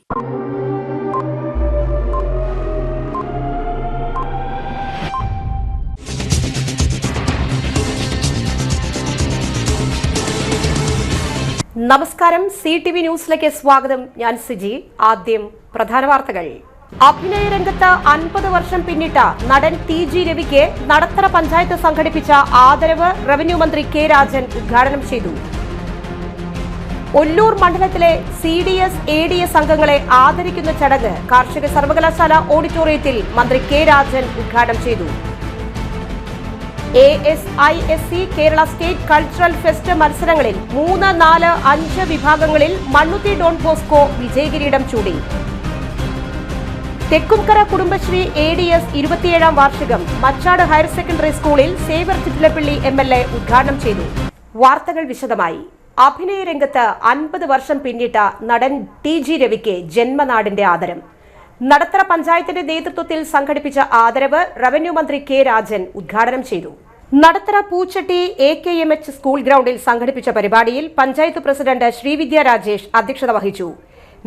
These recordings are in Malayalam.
നമസ്കാരം, CTV ന്യൂസിലേക്ക് സ്വാഗതം. ഞാൻ സിജി. ആദ്യം പ്രധാന വാർത്തകൾ. അഭിനയ രംഗത്ത് 50 വർഷം പിന്നിട്ട നടൻ TG രവിക്ക് നടത്തറ പഞ്ചായത്ത് സംഘടിപ്പിച്ച ആദരവ് റവന്യൂ മന്ത്രി കെ രാജൻ ഉദ്ഘാടനം ചെയ്തു. ഒല്ലൂർ മണ്ഡലത്തിലെ CDS ADS അംഗങ്ങളെ ആദരിക്കുന്ന ചടങ്ങ് കാർഷിക സർവകലാശാല ഓഡിറ്റോറിയത്തിൽ മന്ത്രി കെ രാജൻ ഉദ്ഘാടനം ചെയ്തു. ASISC Kerala state cultural fest മത്സരങ്ങളിൽ 3, 4, 5 വിഭാഗങ്ങളിൽ മണ്ണുത്തി ഡോൺ ബോസ്കോ വിജയകിരീടം ചൂടി. തെക്കുംകര കുടുംബശ്രീ ADS 27ാം വാർഷികം മച്ചാട് ഹയർ സെക്കൻഡറി സ്കൂളിൽ സേവർ ചിറ്റിലപ്പള്ളി MLA ഉദ്ഘാടനം ചെയ്തു. വാർത്തകൾ വിശദമായി. അഭിനയ രംഗത്ത് 50 വർഷം പിന്നിട്ട നടൻ TG രവിക്ക് ജന്മനാടിന്റെ ആദരം. നടത്തറ പഞ്ചായത്തിന്റെ നേതൃത്വത്തിൽ സംഘടിപ്പിച്ച ആദരവ് റവന്യൂ മന്ത്രി കെ രാജൻ ഉദ്ഘാടനം ചെയ്തു. നടത്തറ പൂച്ചട്ടി AKMH സ്കൂൾ ഗ്രൗണ്ടിൽ സംഘടിപ്പിച്ച പരിപാടിയിൽ പഞ്ചായത്ത് പ്രസിഡന്റ് ശ്രീവിദ്യ രാജേഷ് അധ്യക്ഷത വഹിച്ചു.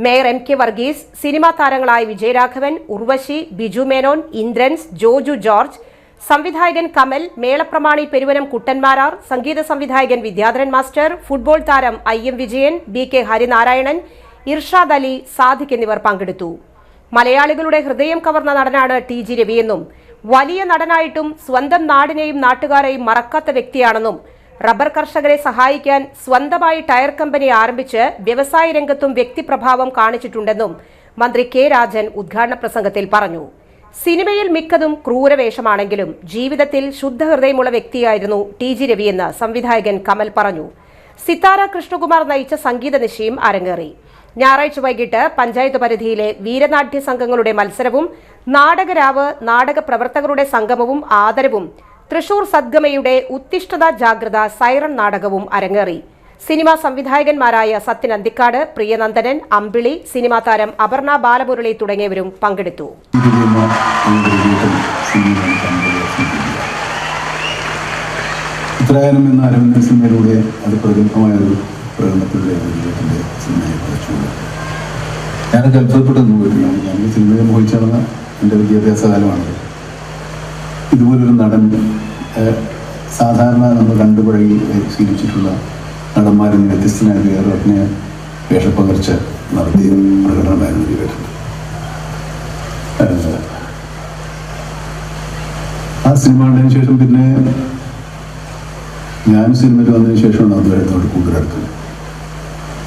മേയർ MK വർഗീസ്, സിനിമാ താരങ്ങളായ വിജയരാഘവൻ, ഉർവശി, ബിജു മേനോൻ, ഇന്ദ്രൻസ്, ജോജു ജോർജ്, സംവിധായകൻ കമൽ, മേളപ്രമാണി പെരുവനം കുട്ടന്മാരാർ, സംഗീത സംവിധായകൻ വിദ്യാധരൻ മാസ്റ്റർ, ഫുട്ബോൾ താരം IM വിജയൻ, BK ഹരിനാരായണൻ, ഇർഷാദ് അലി, സാദിഖ് എന്നിവർ പങ്കെടുത്തു. മലയാളികളുടെ ഹൃദയം കവർന്ന നടനാണ് TG രവിയെന്നും വലിയ നടനായിട്ടും സ്വന്തം നാടിനെയും നാട്ടുകാരെയും മറക്കാത്ത വ്യക്തിയാണെന്നും റബ്ബർ കർഷകരെ സഹായിക്കാൻ സ്വന്തമായി ടയർ കമ്പനി ആരംഭിച്ച് വ്യവസായ രംഗത്തും വ്യക്തിപ്രഭാവം കാണിച്ചിട്ടുണ്ടെന്നും മന്ത്രി കെ രാജൻ ഉദ്ഘാടന പ്രസംഗത്തിൽ പറഞ്ഞു. സിനിമയിൽ മിക്കതും ക്രൂരവേഷമാണെങ്കിലും ജീവിതത്തിൽ ശുദ്ധഹൃദയമുള്ള വ്യക്തിയായിരുന്നു TG രവിയെന്ന് സംവിധായകൻ കമൽ പറഞ്ഞു. സിത്താര കൃഷ്ണകുമാർ നയിച്ച സംഗീത നിശയും അരങ്ങേറി. ഞായറാഴ്ച വൈകിട്ട് പഞ്ചായത്ത് പരിധിയിലെ വീരനാട്യ സംഘങ്ങളുടെ മത്സരവും നാടകരാവ്, നാടക പ്രവർത്തകരുടെ സംഗമവും ആദരവും, തൃശൂർ സദ്ഗമയുടെ ഉത്തിഷ്ഠത ജാഗ്രത സൈറൺ നാടകവും അരങ്ങേറി. സിനിമാ സംവിധായകന്മാരായ സത്യൻ അന്തിക്കാട്, പ്രിയനന്ദനൻ, അമ്പിളി, സിനിമാ താരം അപർണ ബാലമുരളി തുടങ്ങിയവരും പങ്കെടുത്തു. ഉത്തരായനം എന്ന അരവിന്ദൻ സിനിമയിലൂടെ അത് പ്രഗത്ഭമായൊരു പ്രകടനത്തിലൂടെ സിനിമയെ കുറിച്ചുണ്ട്. ഞാനൊക്കെ അത്ഭുതപ്പെട്ടെന്ന് പോയിട്ടില്ല. ഞാൻ സിനിമയെ മോഹിച്ചടന്ന എൻ്റെ വിദ്യാഭ്യാസ കാലമാണത്. ഇതുപോലൊരു നടൻ, സാധാരണ നമ്മൾ കണ്ടുപഴകി ശീലിച്ചിട്ടുള്ള നടന്മാരിൽ വ്യത്യസ്തനായ വേറെ അഭിനയ വേഷപ്പകർച്ച നടത്തിയ പ്രകടനമായിരുന്നു കേട്ടിട്ടുണ്ട്. ആ സിനിമ കണ്ടതിന് ശേഷം പിന്നെ ഞാൻ സിനിമയിൽ വന്നതിന് ശേഷമാണ് അദ്ദേഹത്തോട് കൂടുതലെടുത്തത്.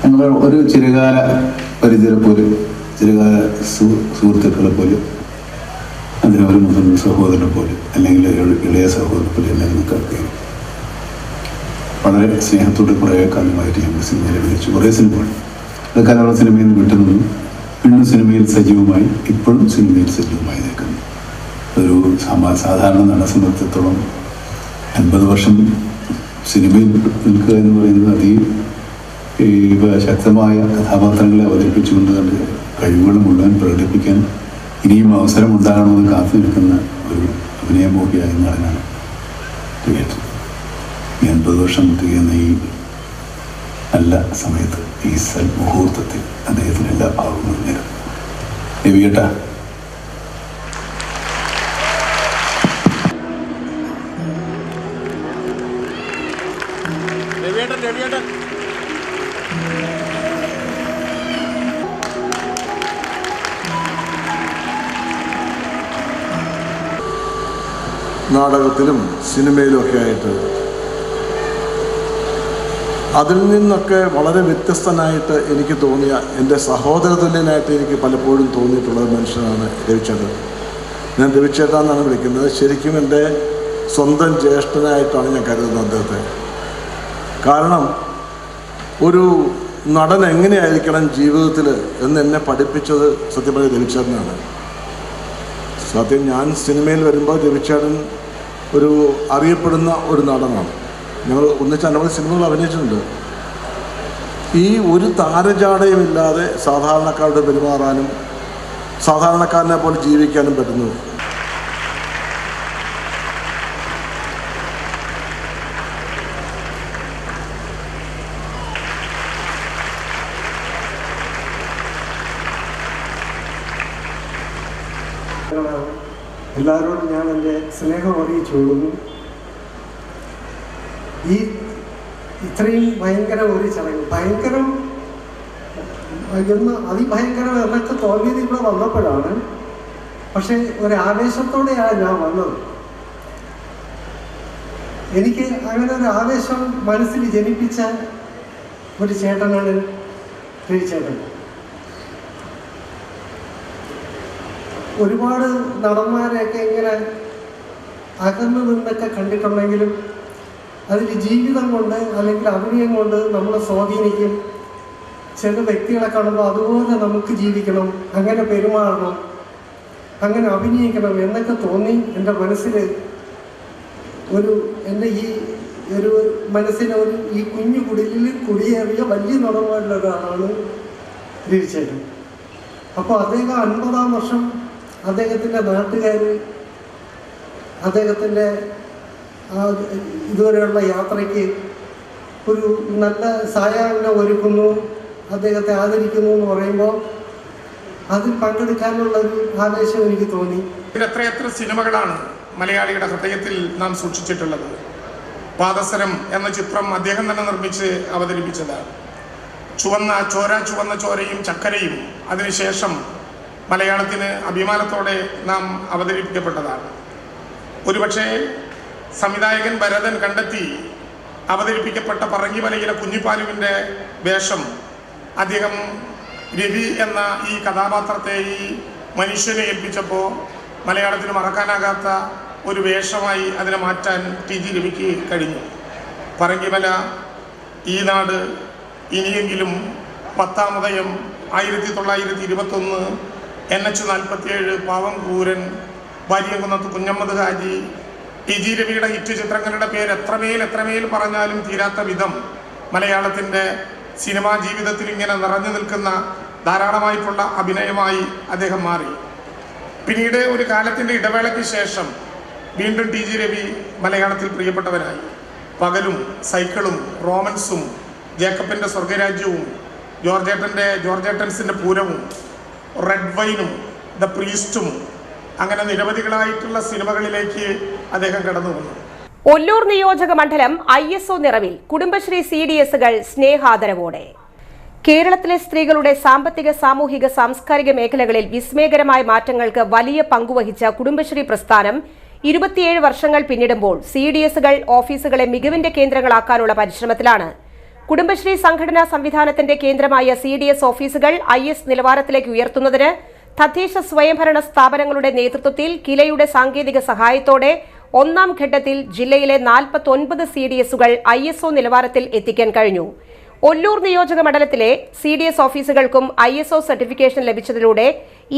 ഞങ്ങൾ ഒരു ചിരകാല പരിചയം പോലെ, ചിരകാല സുഹൃത്തുക്കളെ പോലെ, അതിന് ഒരു മുതിർന്ന സഹോദരനെ പോലെ, അല്ലെങ്കിൽ ഇളയ സഹോദരനെ പോലെ എല്ലാവരും കേൾക്കുകയും വളരെ സ്നേഹത്തോടെ കുറേ കാലമായിട്ട് ഞങ്ങൾ സിനിമയിൽ വിളിച്ചു. കുറേ സിനിമകൾ കലവറ സിനിമയിൽ നിന്ന് വിട്ടുനിന്നു, വീണ്ടും സിനിമയിൽ സജീവമായി, ഇപ്പോഴും സിനിമയിൽ സജീവമായി നിൽക്കുന്നു. ഒരു സാധാരണ നടനെ സംബന്ധിച്ചിടത്തോളം 50 വർഷം സിനിമയിൽ നിൽക്കുക എന്ന് പറയുന്നത് ശക്തമായ കഥാപാത്രങ്ങളെ അവതരിപ്പിച്ചുകൊണ്ട് തന്നെ കഴിവുകൾ മുഴുവൻ പ്രകടിപ്പിക്കാൻ ഇനിയും അവസരം ഉണ്ടാകണമെന്ന് കാത്തു നിൽക്കുന്ന ഒരു അഭിനയമോഹിയായ നടനാണ് തികച്ചും. 80 വർഷം തികയുന്ന ഈ നല്ല സമയത്ത്, ഈ മുഹൂർത്തത്തിൽ അദ്ദേഹത്തിന് എല്ലാ ഭാവങ്ങളും നേരം. രവിയേട്ടാ, നാടകത്തിലും സിനിമയിലുമൊക്കെ ആയിട്ട് അതിൽ നിന്നൊക്കെ വളരെ വ്യത്യസ്തനായിട്ട് എനിക്ക് തോന്നിയ, എൻ്റെ സഹോദരതുല്യനായിട്ട് എനിക്ക് പലപ്പോഴും തോന്നിയിട്ടുള്ള മനുഷ്യനാണ് രവിചേട്ടൻ. ഞാൻ രവിചേട്ടൻ എന്നാണ് വിളിക്കുന്നത്. ശരിക്കും എൻ്റെ സ്വന്തം ജ്യേഷ്ഠനായിട്ടാണ് ഞാൻ കരുതുന്നത് അദ്ദേഹത്തെ. കാരണം ഒരു നടൻ എങ്ങനെയായിരിക്കണം ജീവിതത്തിൽ എന്ന് എന്നെ പഠിപ്പിച്ചത് സത്യം പറഞ്ഞ രവിചേട്ടനാണ്. സത്യം, ഞാൻ സിനിമയിൽ വരുമ്പോൾ രവിചേട്ടൻ ഒരു അറിയപ്പെടുന്ന ഒരു നടനാണ്. ഞങ്ങൾ ഒന്നിച്ച് അനവധി സിനിമകൾ അഭിനയിച്ചിട്ടുണ്ട്. ഈ ഒരു താരജാടയുമില്ലാതെ സാധാരണക്കാരുടെ പെരുമാറാനും സാധാരണക്കാരനെ പോലെ ജീവിക്കാനും പറ്റുന്നു. എല്ലാവരോടും ഞാൻ എൻ്റെ സ്നേഹം അറിയിച്ചുകൊള്ളുന്നു. ഈ ഇത്രയും ഭയങ്കര ഒരു ചടങ്ങ് ഭയങ്കരം എന്ന് അതിഭയങ്കരം എന്നൊക്കെ തോന്നിയത് ഇവിടെ വന്നപ്പോഴാണ്. പക്ഷെ ഒരാവേശത്തോടെയാണ് ഞാൻ വന്നത്. എനിക്ക് അങ്ങനെ ഒരു ആവേശം മനസ്സിൽ ജനിപ്പിച്ച ഒരു ചേട്ടനാണ് രവിചേട്ടൻ. ഒരുപാട് നടന്മാരെയൊക്കെ ഇങ്ങനെ അകന്നു നിന്നൊക്കെ കണ്ടിട്ടുണ്ടെങ്കിലും അതിൽ ജീവിതം കൊണ്ട് അല്ലെങ്കിൽ അഭിനയം കൊണ്ട് നമ്മളെ സ്വാധീനിക്കും. ചില വ്യക്തികളെ കാണുമ്പോൾ അതുപോലെ നമുക്ക് ജീവിക്കണം, അങ്ങനെ പെരുമാറണം, അങ്ങനെ അഭിനയിക്കണം എന്നൊക്കെ തോന്നി എൻ്റെ മനസ്സിൽ എൻ്റെ ഈ ഒരു മനസ്സിന് ഈ കുഞ്ഞു കുടിലിൽ കുടിയേറിയ വലിയ നടന്മാരിൽ ഒരാളാണ് രവിചേട്ടൻ. അപ്പോൾ അദ്ദേഹം 50-ാം വർഷം അദ്ദേഹത്തിൻ്റെ നാട്ടുകാർ അദ്ദേഹത്തിൻ്റെ ഇതുവരെയുള്ള യാത്രയ്ക്ക് ഒരു നല്ല സായാഹ്നം ഒരുക്കുന്നു, അദ്ദേഹത്തെ ആദരിക്കുന്നു എന്ന് പറയുമ്പോൾ അതിൽ പങ്കെടുക്കാനുള്ളൊരു ആവേശം എനിക്ക് തോന്നി. എത്രയെത്ര സിനിമകളാണ് മലയാളിയുടെ ഹൃദയത്തിൽ നാം സൂക്ഷിച്ചിട്ടുള്ളത്. പാദസരം എന്ന ചിത്രം അദ്ദേഹം തന്നെ നിർമ്മിച്ച് അവതരിപ്പിച്ചതാണ്. ചുവന്ന ചോരയും ചക്കരയും അതിനുശേഷം മലയാളത്തിന് അഭിമാനത്തോടെ നാം അവതരിപ്പിക്കപ്പെട്ടതാണ്. ഒരുപക്ഷെ സംവിധായകൻ ഭരതൻ കണ്ടെത്തി അവതരിപ്പിക്കപ്പെട്ട പറങ്കിമലയിലെ കുഞ്ഞിപ്പാലുവിൻ്റെ വേഷം അദ്ദേഹം രവി എന്ന ഈ കഥാപാത്രത്തെ ഈ മനുഷ്യനെ ഏൽപ്പിച്ചപ്പോൾ മലയാളത്തിന് മറക്കാനാകാത്ത ഒരു വേഷമായി അതിനെ മാറ്റാൻ ടി.ജി. രവിക്ക് കഴിഞ്ഞു. പറങ്കിമല, ഈ നാട്, ഇനിയെങ്കിലും, 10-ാം ഉദയം, 1921, NH-47, പാവം കൂരൻ, വാര്യംകുന്നത്ത് കുഞ്ഞമ്മദ് ഹാജി, ടി.ജി. രവിയുടെ ഹിറ്റ് ചിത്രങ്ങളുടെ പേര് എത്രമേൽ പറഞ്ഞാലും തീരാത്ത വിധം മലയാളത്തിൻ്റെ സിനിമാ ജീവിതത്തിൽ ഇങ്ങനെ നിറഞ്ഞു നിൽക്കുന്ന ധാരാളമായിട്ടുള്ള അഭിനയമായി അദ്ദേഹം മാറി. പിന്നീട് ഒരു കാലത്തിൻ്റെ ഇടവേളയ്ക്ക് ശേഷം വീണ്ടും ടി.ജി. രവി മലയാളത്തിൽ പ്രിയപ്പെട്ടവനായി. പകലും, സൈക്കിളും, റോമൻസും, ജേക്കബിൻ്റെ സ്വർഗരാജ്യവും, ജോർജേട്ടൻസിൻ്റെ പൂരവും, റെഡ് വൈനും, ദ പ്രീസ്റ്റും, അങ്ങനെ നിരവധികളായിട്ടുള്ള സിനിമകളിലേക്ക് അദ്ദേഹം കടന്നു വന്നു. ഒല്ലൂർ നിയോജക മണ്ഡലം ISO നിറവിൽ കുടുംബശ്രീ CDSകൾ സ്നേഹാദരവോടെ. കേരളത്തിലെ സ്ത്രീകളുടെ സാമ്പത്തിക, സാമൂഹിക, സാംസ്കാരിക മേഖലകളിൽ വിസ്മയകരമായ മാറ്റങ്ങൾക്ക് വലിയ പങ്കുവഹിച്ച കുടുംബശ്രീ പ്രസ്ഥാനം 27 വർഷങ്ങൾ പിന്നിടുമ്പോൾ CDSകൾ ഓഫീസുകളെ മികവിന്റെ കേന്ദ്രങ്ങളാക്കാനുള്ള പരിശ്രമത്തിലാണ്. കുടുംബശ്രീ സംഘടനാ സംവിധാനത്തിന്റെ കേന്ദ്രമായ CDS ഓഫീസുകൾ IS നിലവാരത്തിലേക്ക് ഉയർത്തുന്നതിന് തദ്ദേശ സ്വയംഭരണ സ്ഥാപനങ്ങളുടെ നേതൃത്വത്തിൽ കിലയുടെ സാങ്കേതിക സഹായത്തോടെ 1-ാം ഘട്ടത്തിൽ ജില്ലയിലെ 49 CDSകൾ ISO നിലവാരത്തിൽ എത്തിക്കാൻ കഴിഞ്ഞു. ഒല്ലൂർ നിയോജക മണ്ഡലത്തിലെ CDS ഓഫീസുകൾക്കും ISO സർട്ടിഫിക്കേഷൻ ലഭിച്ചതിലൂടെ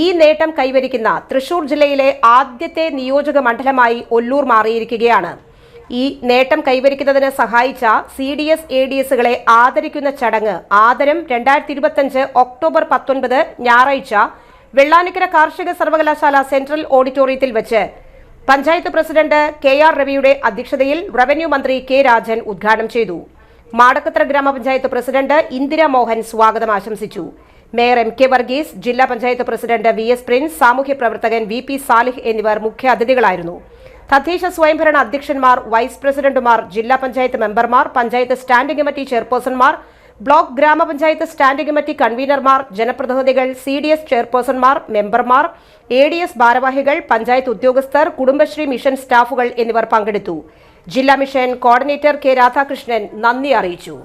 ഈ നേട്ടം കൈവരിക്കുന്ന തൃശൂർ ജില്ലയിലെ ആദ്യത്തെ നിയോജക മണ്ഡലമായി ഒല്ലൂർ മാറിയിരിക്കുകയാണ്. ഈ നേട്ടം കൈവരിക്കുന്നതിന് സഹായിച്ച CDS ADSകളെ ആദരിക്കുന്ന ചടങ്ങ് ആദരം 2025 ഒക്ടോബർ 19 ഞായറാഴ്ച വെള്ളാനിക്കര കാർഷിക സർവകലാശാല സെൻട്രൽ ഓഡിറ്റോറിയത്തിൽ വെച്ച് പഞ്ചായത്ത് പ്രസിഡന്റ് KR രവിയുടെ അധ്യക്ഷതയിൽ റവന്യൂ മന്ത്രി K രാജൻ ഉദ്ഘാടനം ചെയ്തു. മാടക്കത്ര ഗ്രാമപഞ്ചായത്ത് പ്രസിഡന്റ് ഇന്ദിര മോഹൻ സ്വാഗതം ആശംസിച്ചു. മേയർ MK വർഗീസ്, ജില്ലാ പഞ്ചായത്ത് പ്രസിഡന്റ് VS പ്രിൻസ്, സാമൂഹ്യ പ്രവർത്തകൻ VP സാലിഹ് എന്നിവർ മുഖ്യ അതിഥികളായിരുന്നു. തദ്ദേശ സ്വയംഭരണ അധ്യക്ഷന്മാർ, വൈസ് പ്രസിഡന്റുമാർ, ജില്ലാ പഞ്ചായത്ത് മെമ്പർമാർ, പഞ്ചായത്ത് സ്റ്റാൻഡിംഗ് കമ്മിറ്റി ചെയർപേഴ്സൺമാർ, ബ്ലോക്ക് ഗ്രാമപഞ്ചായത്ത് സ്റ്റാൻഡിംഗ് കമ്മിറ്റി കൺവീനർമാർ, ജനപ്രതിനിധികൾ, CDS ചെയർപേഴ്സൺമാർ, മെമ്പർമാർ, ADS ഭാരവാഹികൾ, പഞ്ചായത്ത് ഉദ്യോഗസ്ഥർ, കുടുംബശ്രീ മിഷൻ സ്റ്റാഫുകൾ എന്നിവർ പങ്കെടുത്തു. ജില്ലാ മിഷൻ കോർഡിനേറ്റർ K രാധാകൃഷ്ണൻ നന്ദി അറിയിച്ചു.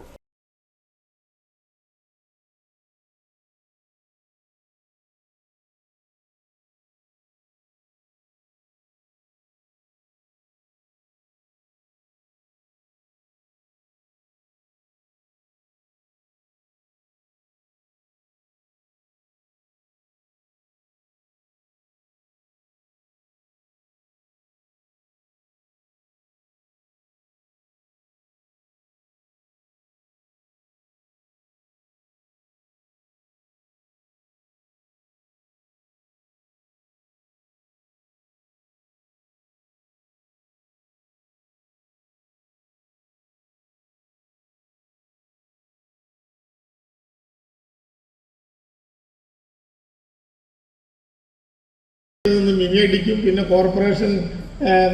നിന്ന് മിനി അടിക്കും, പിന്നെ കോർപ്പറേഷൻ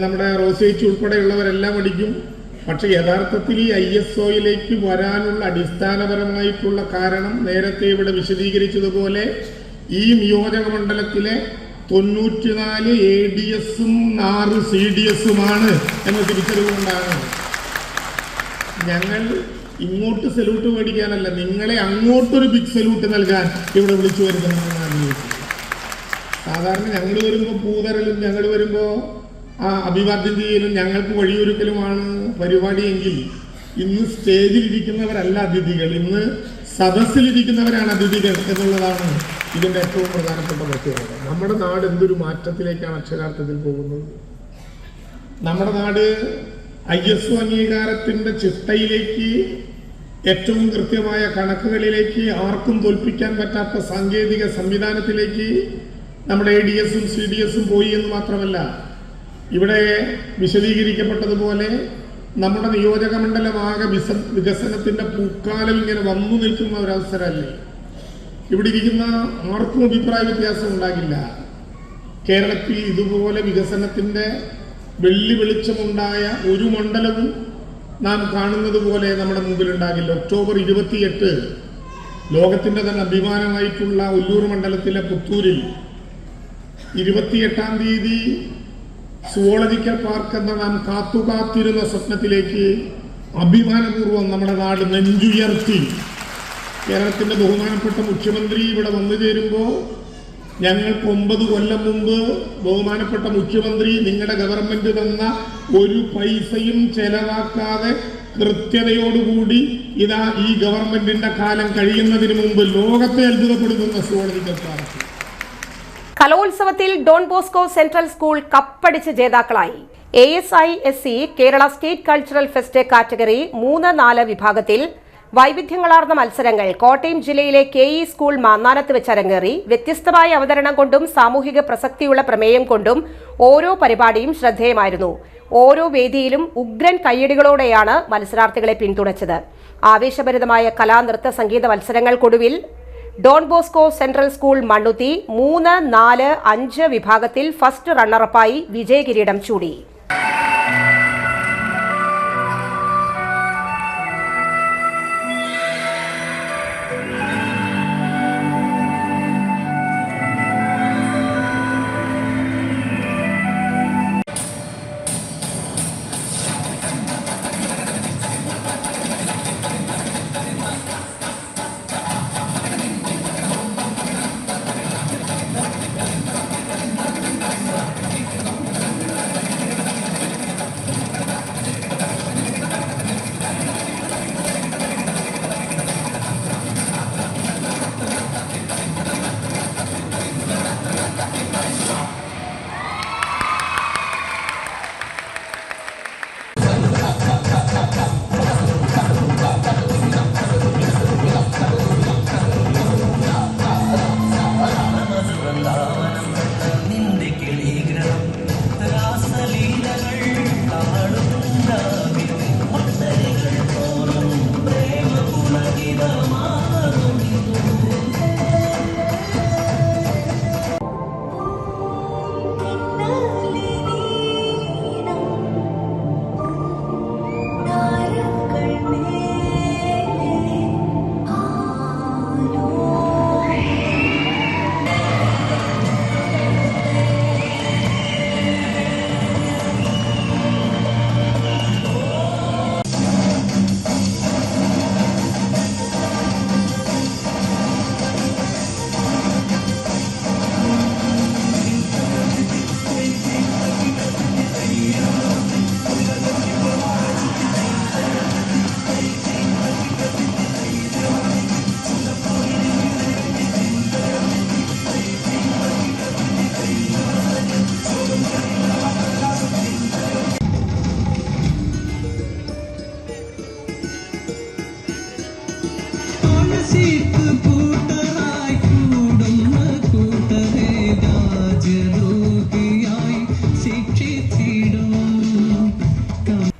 നമ്മുടെ റോസേച്ച് ഉൾപ്പെടെയുള്ളവരെല്ലാം അടിക്കും. പക്ഷെ യഥാർത്ഥത്തിൽ ഈ ISOയിലേക്ക് വരാനുള്ള അടിസ്ഥാനപരമായിട്ടുള്ള കാരണം നേരത്തെ ഇവിടെ വിശദീകരിച്ചതുപോലെ ഈ നിയോജക മണ്ഡലത്തിലെ 94 ADSഉം 6 CDSുമാണ് എന്ന തിരിച്ചറിവുകൊണ്ടാണ് ഞങ്ങൾ ഇങ്ങോട്ട് സല്യൂട്ട് മേടിക്കാനല്ല, നിങ്ങളെ അങ്ങോട്ടൊരു ബിഗ് സല്യൂട്ട് നൽകാൻ ഇവിടെ വിളിച്ചു വരുത്തണമെന്ന് ആഗ്രഹിക്കുന്നു. സാധാരണ ഞങ്ങൾ വരുമ്പോൾ പൂതരലും ഞങ്ങൾ വരുമ്പോൾ അഭിവാദ്യം ചെയ്യലും ഞങ്ങൾക്ക് വഴിയൊരുക്കലുമാണ് പരിപാടിയെങ്കിൽ ഇന്ന് സ്റ്റേജിലിരിക്കുന്നവരല്ല അതിഥികൾ, ഇന്ന് സദസ്സിലിരിക്കുന്നവരാണ് അതിഥികൾ എന്നുള്ളതാണ് ഇതിൻ്റെ ഏറ്റവും പ്രധാനപ്പെട്ട പ്രത്യേകത. നമ്മുടെ നാട് എന്തൊരു മാറ്റത്തിലേക്കാണ് അക്ഷരാർത്ഥത്തിൽ പോകുന്നത്. നമ്മുടെ നാട് ISO അംഗീകാരത്തിൻ്റെ ചിട്ടയിലേക്ക്, ഏറ്റവും കൃത്യമായ കണക്കുകളിലേക്ക്, ആർക്കും തോൽപ്പിക്കാൻ പറ്റാത്ത സാങ്കേതിക സംവിധാനത്തിലേക്ക് നമ്മുടെ ADSഉം CDSഉം പോയി എന്ന് മാത്രമല്ല, ഇവിടെ വിശദീകരിക്കപ്പെട്ടതുപോലെ നമ്മുടെ നിയോജക മണ്ഡലമാകെ വികസനത്തിൻ്റെ പൂക്കാലം ഇങ്ങനെ വന്നു നിൽക്കുന്ന ഒരവസരമല്ലേ. ഇവിടെ ഇരിക്കുന്ന ആർക്കും അഭിപ്രായ വ്യത്യാസം ഉണ്ടാകില്ല. കേരളത്തിൽ ഇതുപോലെ വികസനത്തിൻ്റെ വെള്ളിവെളിച്ചമുണ്ടായ ഒരു മണ്ഡലവും നാം കാണുന്നത് പോലെ നമ്മുടെ മുമ്പിൽ ഉണ്ടാകില്ല. ഒക്ടോബർ 28 ലോകത്തിൻ്റെ തന്നെ അഭിമാനമായിട്ടുള്ള ഒല്ലൂർ മണ്ഡലത്തിലെ പുത്തൂരിൽ 28-ാം തീയതി സുവോളജിക്കൽ പാർക്ക് എന്ന നാം കാത്തുകാത്തിരുന്ന സ്വപ്നത്തിലേക്ക് അഭിമാനപൂർവ്വം നമ്മുടെ നാട് നെഞ്ചുയർത്തി. കേരളത്തിൻ്റെ ബഹുമാനപ്പെട്ട മുഖ്യമന്ത്രി ഇവിടെ വന്നു ചേരുമ്പോൾ ഞങ്ങൾക്ക് 9 കൊല്ലം മുമ്പ് ബഹുമാനപ്പെട്ട മുഖ്യമന്ത്രി നിങ്ങളുടെ ഗവൺമെന്റ് തന്ന ഒരു പൈസയും ചെലവാക്കാതെ കൃത്യതയോടുകൂടി ഇതാ ഈ ഗവൺമെന്റിന്റെ കാലം കഴിയുന്നതിന് മുമ്പ് ലോകത്തെ അത്ഭുതപ്പെടുത്തുന്ന സുവോളജിക്കൽ പാർക്ക്. കലോത്സവത്തിൽ ഡോൺ ബോസ്കോ സെൻട്രൽ സ്കൂൾ കപ്പടിച്ച് ജേതാക്കളായി. ASISC Kerala state cultural fest category 3-4 വിഭാഗത്തിൽ വൈവിധ്യങ്ങളാർന്ന മത്സരങ്ങൾ കോട്ടയം ജില്ലയിലെ KE സ്കൂൾ മാന്നാനത്ത് വെച്ച് അരങ്ങേറി. വ്യത്യസ്തമായ അവതരണം കൊണ്ടും സാമൂഹിക പ്രസക്തിയുള്ള പ്രമേയം കൊണ്ടും ഓരോ പരിപാടിയും ശ്രദ്ധേയമായിരുന്നു. ഓരോ വേദിയിലും ഉഗ്രൻ കയ്യടികളോടെയാണ് മത്സരാർത്ഥികളെ പിന്തുണച്ചത്. ആവേശഭരിതമായ കലാ നൃത്ത സംഗീത മത്സരങ്ങൾക്കൊടുവിൽ Don Bosco central school Mannuthy 3, 4, 5 വിഭാഗത്തിൽ ഫസ്റ്റ് റണ്ണറപ്പായി വിജയകിരീടം ചൂടി.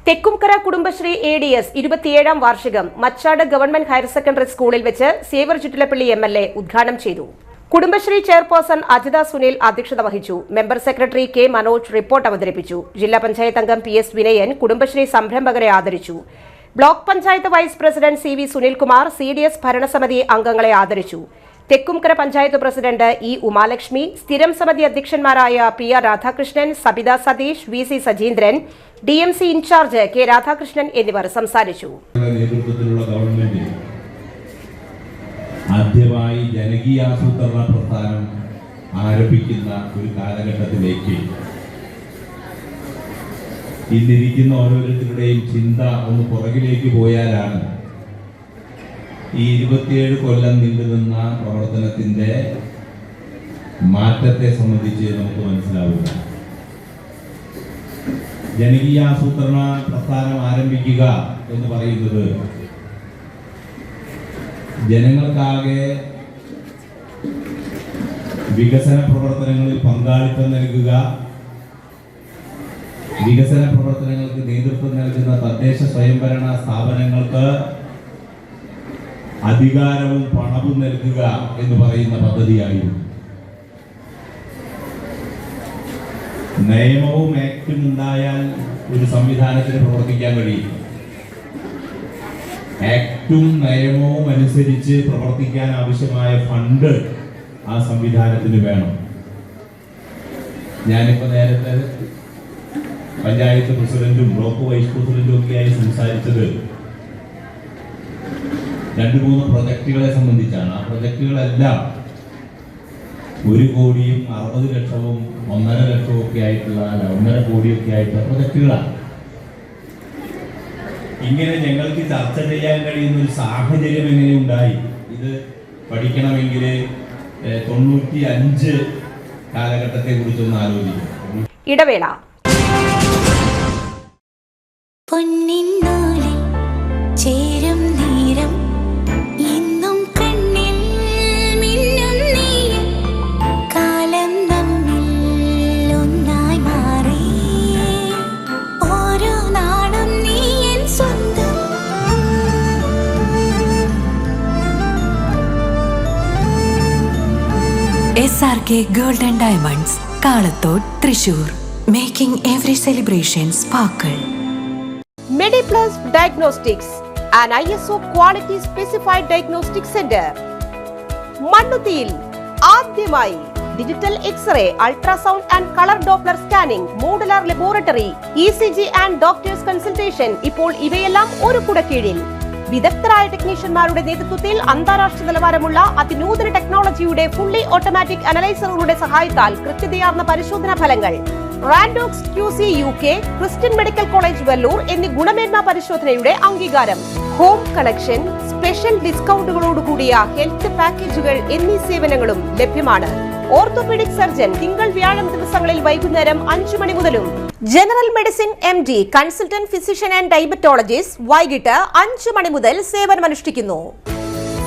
തെക്കുംകര കുടുംബശ്രീ ADS 27-ാം വാർഷികം മച്ചാട് ഗവൺമെന്റ് ഹയർ സെക്കൻഡറി സ്കൂളിൽ വെച്ച് സേവർ ചുറ്റിലപ്പള്ളി MLA ഉദ്ഘാടനം ചെയ്തു. കുടുംബശ്രീ ചെയർപേഴ്സൺ അജിത സുനിൽ അധ്യക്ഷത വഹിച്ചു. Member secretary K Manoj report അവതരിപ്പിച്ചു. ജില്ലാ പഞ്ചായത്ത് അംഗം PS വിനയൻ കുടുംബശ്രീ സംരംഭകരെ ആദരിച്ചു. Block panchayat vice president CV Sunilkumar CDS ഭരണസമിതി അംഗങ്ങളെ ആദരിച്ചു. തെക്കുംകര പഞ്ചായത്ത് പ്രസിഡന്റ് E ഉമാലക്ഷ്മി, സ്ഥിരം സമിതി അധ്യക്ഷന്മാരായ PR Radhakrishnan, Sabitha Satheesh, VC Sajeendran, DMC incharge K Radhakrishnan എന്നിവർ സംസാരിച്ചു. ആദ്യമായി ജനകീയാസൂത്രണ പ്രസ്ഥാനം ആരംഭിക്കുന്ന ഒരു കാലഘട്ടത്തിലേക്ക് ഇന്നിരിക്കുന്ന ഓരോരുത്തരുടെയും ചിന്ത ഒന്ന് പുറകിലേക്ക് പോയാലാണ് ഈ 27 കൊല്ലം നീണ്ടുനിന്ന പ്രവർത്തനത്തിന്റെ മാറ്റത്തെ സംബന്ധിച്ച് നമുക്ക് മനസ്സിലാവുക. ജനകീയാസൂത്രണ പ്രസ്ഥാനം ആരംഭിക്കുക എന്ന് പറയുന്നത് ജനങ്ങൾക്കാകെ വികസന പ്രവർത്തനങ്ങളിൽ പങ്കാളിത്തം നൽകുക, വികസന പ്രവർത്തനങ്ങൾക്ക് നേതൃത്വം നൽകുന്ന തദ്ദേശ സ്വയംഭരണ സ്ഥാപനങ്ങൾക്ക് അധികാരവും പണവും നൽകുക എന്ന് പറയുന്ന പദ്ധതിയായിരുന്നു. നിയമവും ആക്ടും ഉണ്ടായാൽ ഒരു സംവിധാനത്തിന് പ്രവർത്തിക്കാൻ കഴിയും. ആക്ടും നിയമവും അനുസരിച്ച് പ്രവർത്തിക്കാൻ ആവശ്യമായ ഫണ്ട് ആ സംവിധാനത്തിന് വേണം. ഞാനിപ്പോൾ നേരത്തെ പഞ്ചായത്ത് പ്രസിഡന്റും ബ്ലോക്ക് വൈസ് പ്രസിഡന്റും ഒക്കെയായി സംസാരിച്ചത് 2-3 പ്രൊജക്റ്റുകളെ സംബന്ധിച്ചാണ്. ആ പ്രൊജക്റ്റുകളെല്ലാം 1 കോടിയും 60 ലക്ഷവും 1.5 ലക്ഷവും ഒക്കെ ആയിട്ടുള്ള 1.5 കോടിയൊക്കെ ആയിട്ടുള്ള പ്രൊജക്റ്റുകളാണ്. ഇങ്ങനെ ഞങ്ങൾക്ക് ചർച്ച ചെയ്യാൻ കഴിയുന്ന ഒരു സാഹചര്യം എങ്ങനെ ഉണ്ടായി? ഇത് പഠിക്കണമെങ്കിൽ 95 കാലഘട്ടത്തെ കുറിച്ചൊന്ന് ആലോചിക്കും. ഇടവേള. ചേരും നേരം ഇന്നും കണ്ണിൽ മിന്നും നീയും കാലം നമ്മിൽ ഒന്നായി മാറി ഓരോ നാടും നീ എൻ സ്വന്തം. SRK Gold and Diamonds, Kalathode, Thrissur. Making every celebration sparkle. MediPlus Diagnostics, an ISO quality specified diagnostic center. മണ്ണുത്തിയിൽ ആദ്യമായി digital x ray, ultrasound and colour doppler scanning, modular laboratory, ECG and doctors consultation. ഇപ്പോൾ ഇവയെല്ലാം ഒരു കുടക്കീഴിൽ. വിദഗ്ധരായ ടെക്നീഷ്യന്മാരുടെ നേതൃത്വത്തിൽ അന്താരാഷ്ട്ര നിലവാരമുള്ള അതിനൂതന ടെക്നോളജിയുടെ ഫുള്ളി ഓട്ടോമാറ്റിക് അനലൈസറുകളുടെ സഹായത്താൽ കൃത്യതയാർന്ന പരിശോധനാ ഫലങ്ങൾ. റാൻഡോക്സ് QC UK, Christian medical college Vellore എന്നീ ഗുണമേന്മ പരിശോധനയുടെ അംഗീകാരം. ഹോം കണക്ഷൻ, സ്പെഷ്യൽ ഡിസ്കൗണ്ടുകളോടുകൂടിയ ഹെൽത്ത് പാക്കേജുകൾ എന്നീ സേവനങ്ങളും ലഭ്യമാണ്. ഓർത്തോപീഡിക് സർജൻ തിങ്കൾ വ്യാഴം ദിവസങ്ങളിൽ വൈകുന്നേരം 5 മണി മുതലും, general medicine MD, consultant physician and diabetologist വൈകിട്ട് 5 മണി മുതൽ സേവനമനുഷ്ഠിക്കുന്നു.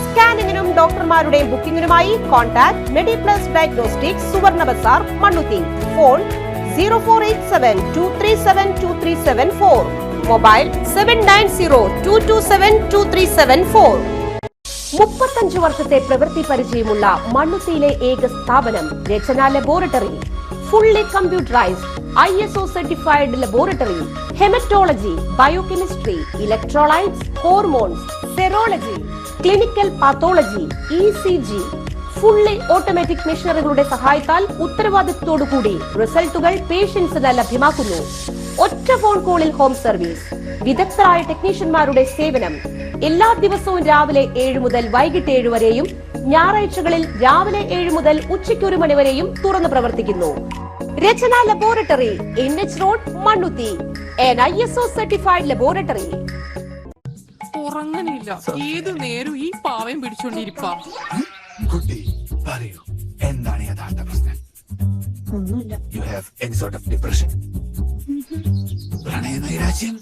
സ്കാനിങ്ങിനും ഡോക്ടർമാരുടെ ബുക്കിംഗിനുമായി കോൺടാക്ട് MediPlus Diagnostics, സുവർണ ബസാർ, മണ്ണുത്തി. Phone 0487237237 mobile 7902272374. 35 വർഷത്തെ പ്രവൃത്തി പരിചയമുള്ള മണ്ണുത്തിയിലെ ഏക സ്ഥാപനം Rachana laboratory. Fully computerised ISO certified laboratory. Haematology, biochemistry, electrolytes, hormones, serology, clinical pathology, ECG. Fully automatic മെഷീനറികളുടെ സഹായത്താൽ ഉത്തരവാദിത്വത്തോടുകൂടി റിസൾട്ടുകൾ പേഷ്യൻസിന് ലഭ്യമാക്കുന്നു. ഒറ്റ ഫോൺ കോളിൽ ഹോം സർവീസ്. വിദഗ്ധരായ ടെക്നീഷ്യന്മാരുടെ സേവനം. എല്ലാ ദിവസവും രാവിലെ 7 മുതൽ വൈകിട്ട് 7 വരെയും ഞായറാഴ്ചകളിൽ രാവിലെ 7 മുതൽ ഉച്ചയ്ക്ക് 1 മണി വരെയും തുറന്നു പ്രവർത്തിക്കുന്നു. Rachana laboratory, NH road, Mannuthy. an ISO certified laboratory. ഉറങ്ങണില്ല, ഏത് നേരം ഈ പാവയും പിടിച്ചോണ്ടിരിപ്പാ. പറയൂ, എന്താണ് യഥാർത്ഥ പ്രശ്നം? ഒന്നുമില്ല. You have any sort of depression? പ്രണയനൈരാശ്യം?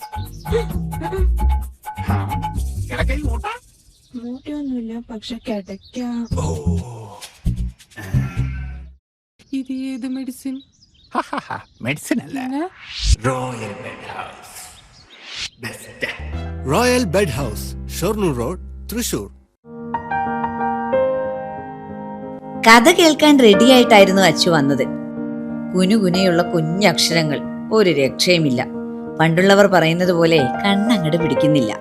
കിടക്കയിൽ മൂട്ടാ? മൂട്ടയൊന്നുമില്ല, പക്ഷെ കിടക്കാം. ഇത് ഏത് മെഡിസിൻ? മെഡിസിൻ അല്ല, royal bed house. Best. Royal bed house, Shoranur road, Thrissur. കഥ കേൾക്കാൻ റെഡിയായിട്ടായിരുന്നു അച്ചു വന്നത്. കുനുകുനയുള്ള കുഞ്ഞക്ഷരങ്ങൾ, ഒരു രക്ഷയുമില്ല. പണ്ടുള്ളവർ പറയുന്നത് പോലെ കണ്ണങ്ങട് പിടിക്കുന്നില്ല.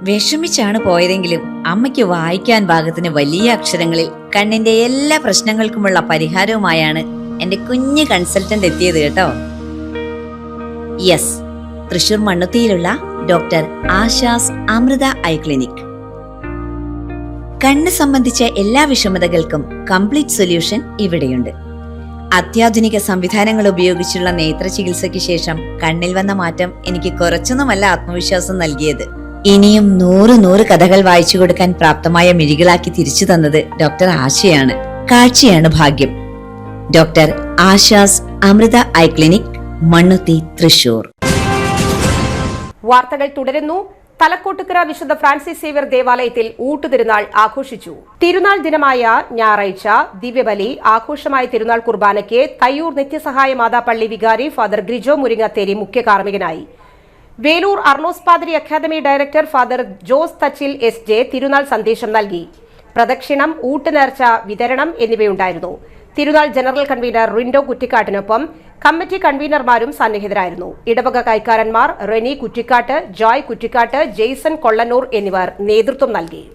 വിഷമിച്ചാണ് പോയതെങ്കിലും അമ്മയ്ക്ക് വായിക്കാൻ പാകത്തിന് വലിയ അക്ഷരങ്ങളിൽ കണ്ണിന്റെ എല്ലാ പ്രശ്നങ്ങൾക്കുമുള്ള പരിഹാരവുമായാണ് എന്റെ കുഞ്ഞ് കൺസൾട്ടന്റ് എത്തിയത് കേട്ടോ. യെസ്, തൃശൂർ മണ്ണുത്തിയിലുള്ള doctor Asha's Amrita eye clinic. കണ്ണ് സംബന്ധിച്ച എല്ലാ വിഷമതകൾക്കും കംപ്ലീറ്റ് സൊല്യൂഷൻ ഇവിടെയുണ്ട്. അത്യാധുനിക സംവിധാനങ്ങൾ ഉപയോഗിച്ചുള്ള നേത്ര ചികിത്സയ്ക്ക് ശേഷം കണ്ണിൽ വന്ന മാറ്റം എനിക്ക് കുറച്ചൊന്നുമല്ല ആത്മവിശ്വാസം നൽകിയത്. ഇനിയും 100 കഥകൾ വായിച്ചു കൊടുക്കാൻ പ്രാപ്തമായ മിഴികളാക്കി തിരിച്ചു തന്നത് ഡോക്ടർ ആശയാണ്. കാഴ്ചയാണ് ഭാഗ്യം. Doctor Asha's Amrita eye clinic, Mannuthy, Thrissur. വാർത്തകൾ തുടരുന്നു. തലക്കോട്ടുകര വിശുദ്ധ ഫ്രാൻസിസ് സേവ്യർ ദേവാലയത്തിൽ ഊട്ടുതിരുനാൾ ആഘോഷിച്ചു. തിരുനാൾ ദിനമായ ഞായറാഴ്ച ദിവ്യബലി ആഘോഷമായ തിരുനാൾ കുർബാനയ്ക്ക് തയ്യൂർ നിത്യസഹായ മാതാപള്ളി വികാരി ഫാദർ ഗ്രിജോ മുരിങ്ങത്തേരി മുഖ്യ കാർമ്മികനായി. വേലൂർ അർണോസ് പാതിരി academy director father Jose Thachil SJ തിരുനാൾ സന്ദേശം നൽകി. പ്രദക്ഷിണം, ഊട്ടുനേർച്ച വിതരണം എന്നിവയുണ്ടായിരുന്നു. തിരുനാൾ ജനറൽ കൺവീനർ റിൻഡോ കുറ്റിക്കാട്ടിനൊപ്പം കമ്മിറ്റി കൺവീനർമാരും സന്നിഹിതരായിരുന്നു. ഇടവക കൈക്കാരന്മാർ റെനി കുറ്റിക്കാട്ട്, ജോയ് കുറ്റിക്കാട്ട്, ജെയ്സൺ കൊള്ളന്നൂർ എന്നിവർ നേതൃത്വം നൽകി.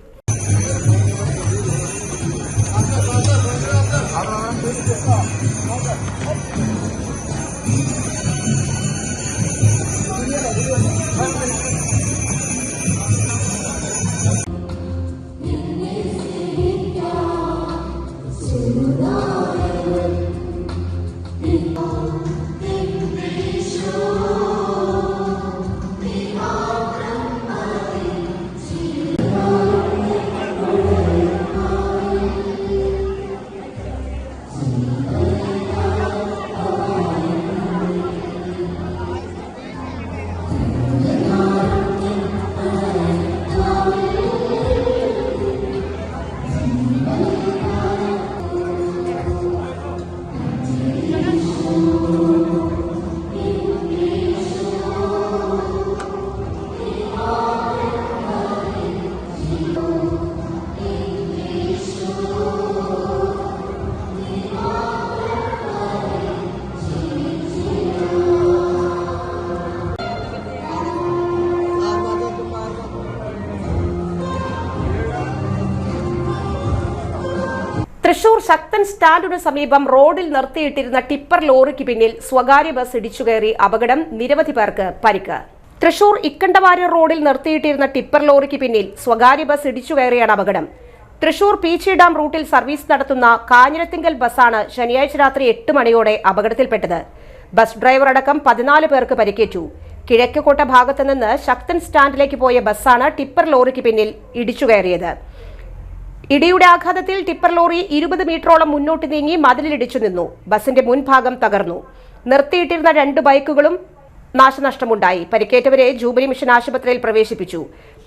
തൃശൂർ ശക്തൻ സ്റ്റാൻഡിനു സമീപം റോഡിൽ നിർത്തിയിട്ടിരുന്ന ടിപ്പർ ലോറിക്ക് പിന്നിൽ സ്വകാര്യ ബസ് ഇടിച്ചുകയറി അപകടം, നിരവധി പേർക്ക് പരിക്ക്. തൃശൂർ ഇക്കണ്ടവാര്യർ റോഡിൽ നിർത്തിയിട്ടിരുന്ന ടിപ്പർ ലോറിക്ക് പിന്നിൽ സ്വകാര്യ ബസ് ഇടിച്ചുകയറിയാണ് അപകടം. തൃശൂർ പീച്ചി ഡാം റൂട്ടിൽ സർവീസ് നടത്തുന്ന കാഞ്ഞിരത്തിങ്കൽ ബസ്സാണ് ശനിയാഴ്ച രാത്രി 8 മണിയോടെ അപകടത്തിൽപ്പെട്ടത്. ബസ് ഡ്രൈവർ അടക്കം 14 പേർക്ക് പരിക്കേറ്റു. കിഴക്കുകോട്ട ഭാഗത്ത് നിന്ന് ശക്തൻ സ്റ്റാൻഡിലേക്ക് പോയ ബസ്സാണ് ടിപ്പർ ലോറിക്ക് പിന്നിൽ ഇടിച്ചുകയറിയത്. ഇടിയുടെ ആഘാതത്തിൽ ടിപ്പർ ലോറി 20 മീറ്ററോളം മുന്നോട്ട് നീങ്ങി മതിലിടിച്ചു നിന്നു. ബസിന്റെ മുൻഭാഗം തകർന്നു. നിർത്തിയിട്ടിരുന്ന 2 ബൈക്കുകളും നാശനഷ്ടമുണ്ടായി. പരിക്കേറ്റവരെ ജൂബിലി മിഷൻ ആശുപത്രിയിൽ പ്രവേശിപ്പിച്ചു.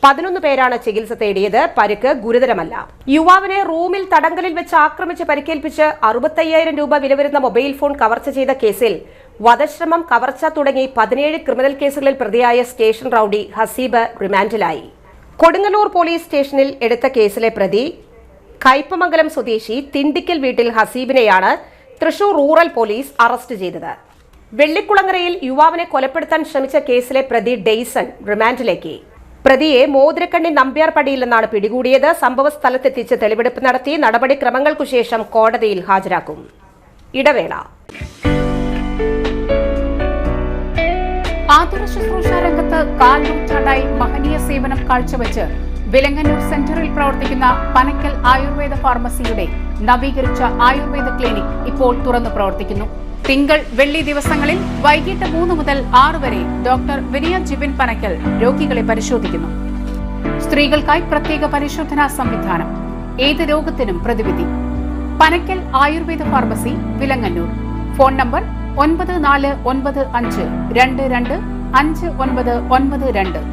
11 പേരാണ് ചികിത്സ തേടിയത്. പരിക്ക് ഗുരുതരമല്ല. യുവാവിനെ റൂമിൽ തടങ്കലിൽ വെച്ച് ആക്രമിച്ച് പരിക്കേൽപ്പിച്ച് 65,000 രൂപ വില വരുന്ന മൊബൈൽ ഫോൺ കവർച്ച ചെയ്ത കേസിൽ വധശ്രമം, കവർച്ച തുടങ്ങി 17 ക്രിമിനൽ കേസുകളിൽ പ്രതിയായ സ്റ്റേഷൻ റൌഡി ഹസീബ് റിമാൻഡിലായി. കൊടുങ്ങല്ലൂർ പോലീസ് സ്റ്റേഷനിൽ എടുത്ത കേസിലെ പ്രതി കയ്പമംഗലം സ്വദേശി തിണ്ടിക്കൽ വീട്ടിൽ ഹസീബിനെയാണ് തൃശൂർ റൂറൽ പോലീസ് അറസ്റ്റ് ചെയ്തത്. വെള്ളിക്കുളങ്ങരയിൽ യുവാവിനെ കൊലപ്പെടുത്താൻ ശ്രമിച്ച കേസിലെ പ്രതി ഡെയ്സൺ റിമാൻഡിലേക്ക്. പ്രതിയെ മോതിരക്കണ്ണി നമ്പ്യാർപടിയിൽ നിന്നാണ് പിടികൂടിയത്. സംഭവ സ്ഥലത്തെത്തിച്ച് തെളിവെടുപ്പ് നടത്തി നടപടിക്രമങ്ങൾക്കു ശേഷം കോടതിയിൽ ഹാജരാക്കും. ഇടവേള. ആതുര ശുശ്രൂഷ രംഗത്ത് 4 നൂറ്റാണ്ടായി മഹനീയ സേവനം കാഴ്ചവെച്ച് വിലങ്ങന്നൂർ സെന്ററിൽ പ്രവർത്തിക്കുന്ന പനക്കൽ ആയുർവേദ ഫാർമസിയുടെ നവീകരിച്ച ആയുർവേദ ക്ലിനിക് ഇപ്പോൾ തുറന്നു പ്രവർത്തിക്കുന്നു. തിങ്കൾ, വെള്ളി ദിവസങ്ങളിൽ വൈകിട്ട് 3 മുതൽ 6 വരെ ഡോക്ടർ വിനയ ജിബിൻ പനക്കൽ രോഗികളെ പരിശോധിക്കുന്നു. സ്ത്രീകൾക്കായി പ്രത്യേക പരിശോധനാ സംവിധാനം. ഏത് രോഗത്തിനും പ്രതിവിധി. Panakkal Ayurveda pharmacy, Vilangannur. Phone number 9495225992.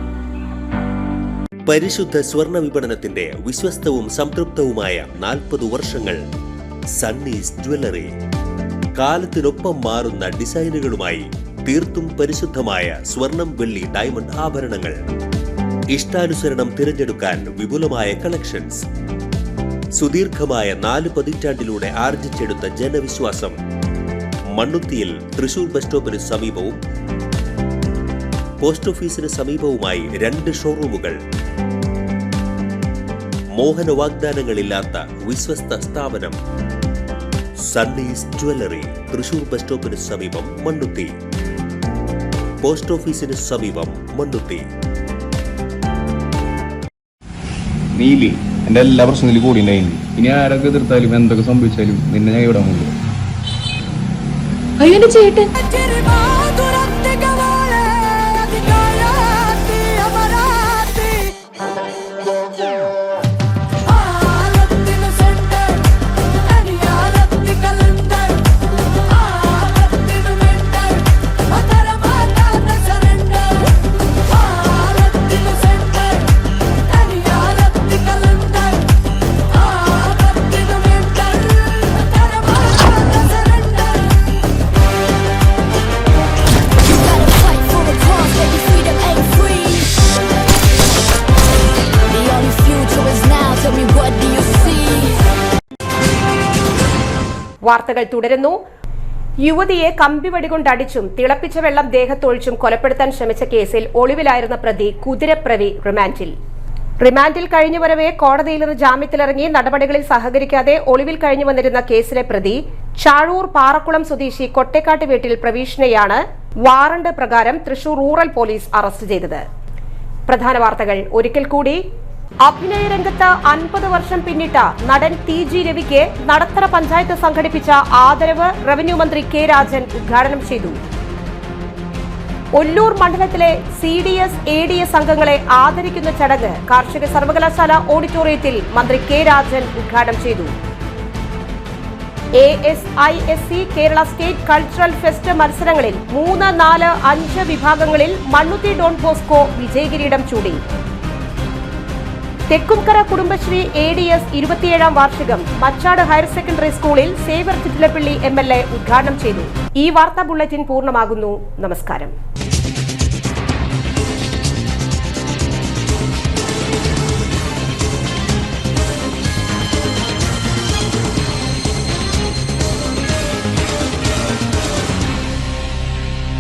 പരിശുദ്ധ സ്വർണ്ണ വിപണനത്തിന്റെ വിശ്വസ്തവും സംതൃപ്തവുമായ 40 വർഷങ്ങൾ. സണ്ണീസ് ജ്വല്ലറി. കാലത്തിനൊപ്പം മാറുന്ന ഡിസൈനുകളുമായി തീർത്തും പരിശുദ്ധമായ സ്വർണം, വെള്ളി, ഡയമണ്ട് ആഭരണങ്ങൾ. ഇഷ്ടാനുസരണം തിരഞ്ഞെടുക്കാൻ വിപുലമായ കളക്ഷൻസ്. സുദീർഘമായ 4 പതിറ്റാണ്ടിലൂടെ ആർജിച്ചെടുത്ത ജനവിശ്വാസം. മണ്ണുത്തിയിൽ തൃശൂർ ബസ് സ്റ്റോപ്പിന് സമീപവും പോസ്റ്റ് ഓഫീസിന് സമീപവുമായി 2 ഷോറൂമുകൾ. മോഹന വാഗ്ദാനങ്ങളില്ലാത്ത വിശ്വസ്ത സ്ഥാപനം. സണ്ണീസ് ജ്വല്ലറി, തൃശൂർ ബസ് സ്റ്റോപ്പിന് സമീപം മണ്ണുത്തി, പോസ്റ്റ് ഓഫീസിന് സമീപം മണ്ണുത്തി. നീലി എന്റെ എല്ലാ പ്രശ്നത്തിലും കൂടി ഉണ്ടായിരുന്നു. ഇനി ആരൊക്കെ എതിർത്താലും എന്തൊക്കെ സംഭവിച്ചാലും നിന്നെ ഞാൻ ഇവിടെ മുമ്പ്. അയ്യോ ചേട്ടൻ വാർത്തകൾ തുടരുന്നു. യുവതിയെ കമ്പിവടി കൊണ്ടടിച്ചും തിളപ്പിച്ച വെള്ളം ദേഹത്തൊഴിച്ചും കൊലപ്പെടുത്താൻ ശ്രമിച്ച കേസിൽ ഒളിവിലായിരുന്ന പ്രതി കുതിരപ്രവി റിമാൻഡിൽ കഴിഞ്ഞു വരവെ കോടതിയിൽ നിന്ന് ജാമ്യത്തിലിറങ്ങി നടപടികളിൽ സഹകരിക്കാതെ ഒളിവിൽ കഴിഞ്ഞു വന്നിരുന്ന കേസിലെ പ്രതി ചാഴൂർ പാറക്കുളം സ്വദേശി കൊട്ടേക്കാട്ട് വീട്ടിൽ പ്രവീഷിനെയാണ് വാറണ്ട് പ്രകാരം തൃശൂർ റൂറൽ പോലീസ് അറസ്റ്റ് ചെയ്തത്. പ്രധാന വാർത്തകൾ ഒരിക്കൽ കൂടി. അഭിനയ രംഗത്ത് 50 വർഷം പിന്നിട്ട നടൻ TG രവിക്ക് നടത്തറ പഞ്ചായത്ത് സംഘടിപ്പിച്ച ആദരവ് റവന്യൂ മന്ത്രി കെ രാജൻ ഉദ്ഘാടനം ചെയ്തു. ഒല്ലൂർ മണ്ഡലത്തിലെ CDS ADS അംഗങ്ങളെ ആദരിക്കുന്ന ചടങ്ങ് കാർഷിക സർവകലാശാല ഓഡിറ്റോറിയത്തിൽ മന്ത്രി കെ രാജൻ ഉദ്ഘാടനം ചെയ്തു. ASISC Kerala state cultural fest മത്സരങ്ങളിൽ 3, 4, 5 വിഭാഗങ്ങളിൽ മണ്ണുത്തി ഡോൺ ബോസ്കോ വിജയകിരീടം ചൂടി. തെക്കുംകര കുടുംബശ്രീ ADS 27ാം വാർഷികം മച്ചാട് ഹയർ സെക്കൻഡറി സ്കൂളിൽ സേവ്യർ ചിറ്റിലപ്പള്ളി MLA ഉദ്ഘാടനം ചെയ്തു. ഈ വാർത്താ ബുള്ളറ്റിൻ പൂർണ്ണമാകുന്നു. നമസ്കാരം.